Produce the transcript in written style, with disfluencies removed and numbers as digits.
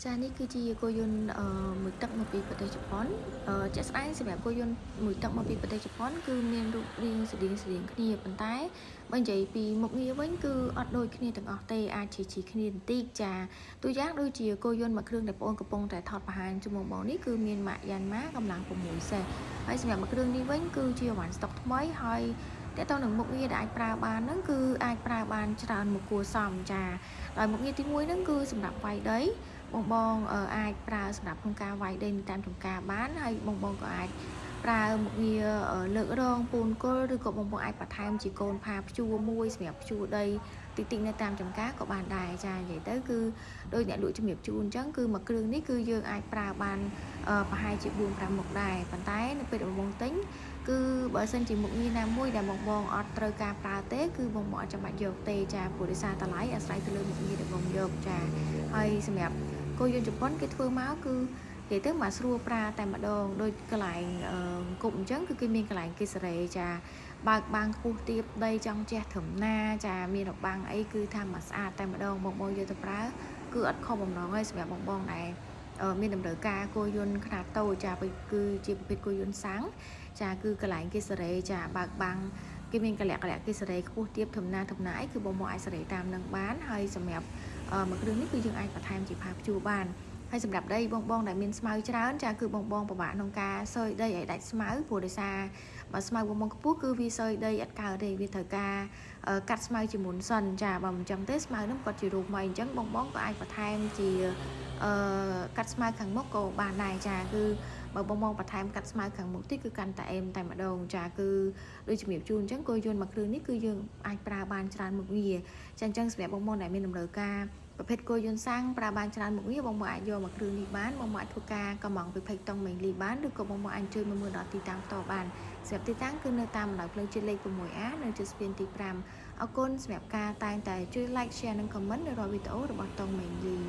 ចានេះគឺជាគោយន្តមួយទឹកមកពីប្រទេសជប៉ុនជាក់ស្ដែងសម្រាប់គោយន្តមួយទឹកមកពីប្រទេសជប៉ុនគឺមានរូបរាងស្រដៀងគ្នាប៉ុន្តែបើនិយាយពីមុខងារវិញគឺអត់ដូចគ្នាទាំងអស់ទេអាចជាគ្នាបន្តិចចាទូយ៉ាងដូចជាគោយន្តមួយគ្រឿងដែលបងកំពុងតែថតបង្ហាញជាមួយបងនេះគឺមានម៉ាកយ៉ាន់ម៉ាកម្លាំង6សេសហើយសម្រាប់មួយគ្រឿងនេះវិញគឺជាវ៉ាន់ស្តុកថ្មីហើយតើតើនឹងមុខងារដែលអាចប្រើបានហ្នឹងគឺអាចប្រើបានច្រើនមកគួរសមចាដោយមុខងារទី1ហ្នឹងគឺសម្រាប់វាយដីបងអាចប្រើសម្រាប់ក្នុងការវាយដីតាមចំការបានហើយបងក៏អាចប្រើមុខងារលើករងពូនគល់ឬក៏បងអាចបន្ថែមជាកូនផាព្យួរមួយសម្រាប់ព្យួរដីតិចៗនៅតាមចំការក៏បានដែរចានិយាយទៅគឺដោយអ្នកលក់ជំរាបជូនអញ្ចឹងគឺមួយគ្រឿងនេះគឺយើងអាចប្រើបានប្រហែលជា4-5មុខដែរប៉ុន្តែនៅពេលបងទិញគឺបើសិនជាមុខងារណាមួយដែលបងអត់ត្រូវការប្រើទេគឺបងអត់ចាំបាច់យកទេចាព្រោះដោយសារតម្លៃអាស្រ័យទៅលើមុខងារដែលបងយកចាហើយសម្រាប់គោយន្តជប៉ុនគេធ្វើមកគឺនិយាយទៅមកស្រួលប្រើតែម្ដងដូចកន្លែងគប់អញ្ចឹងគឺគេមានកន្លែងគេសេរីចាបើកបាំងខ្ពស់ទាបដីចង់ជះត្រឹមណាចាមានរបាំងអីគឺថាមកស្អាតតែម្ដងបងយកទៅប្រើគឺអត់ខុសបំណងហើយសម្រាប់បងដែរមានតម្រូវការគោយន្តខ្នាតតូចចាគឺជាប្រភេទគោយន្តសាំងចាគឺកន្លែងគេសេរីចាបើកបាំងគេមានកលៈគេសេរីខ្ពស់ទាបធំណាអីគឺបងអាចសេរីតាមនឹងបានហើយសម្រាប់មួយគ្រឿងនេះគឺយើងអាចបន្ថែមជាផាព្យួរបានហើយសម្រាប់ដីបងដែលមានស្មៅច្រើនចាគឺបងពិបាកក្នុងការសើយដីឲ្យដាច់ស្មៅព្រោះដោយសារបើស្មៅបងខ្ពស់គឺវាសើយដីអត់កើតទេវាត្រូវការកាត់ស្មៅជាមុនសិនចាបើមិនចឹងទេស្មៅនឹងគាត់ជារូបមកអញ្ចឹងបងក៏អាចបន្ថែមជាកាត់ស្មៅខាងមុខក៏បានដែរចាគឺបើបងបន្ថែមកាត់ស្មៅខាងមុខទីគឺកាន់តែអេមតែម្ដងចាគឺដូចជំរាបជូនអញ្ចឹងគោយន្តមួយគ្រឿងនេះគឺយើងអាចប្រើបានច្រើនមុខងារចាអញ្ចឹងសម្រាប់បងដែលមានតម្រូវការប្រភេទគោយន្តសាំងប្រើបានច្រើនមុខងារបងអាចយកមកគ្រឿងនេះបានបងអាចធ្វើការកំងវិភ័យតុងមេងលីបានឬក៏បងអាចអញ្ជើញមកមើលដល់ទីតាំងផ្ទាល់បានសម្រាប់ទីតាំងគឺនៅតាមបណ្ដោយផ្លូវជាតិលេខ 6A នៅជិតស្ពានទី5អរគុណសម្រាប់ការតែងតែជួយ like share និង comment នៅរាល់វីដេអូរបស់តុងមេងលី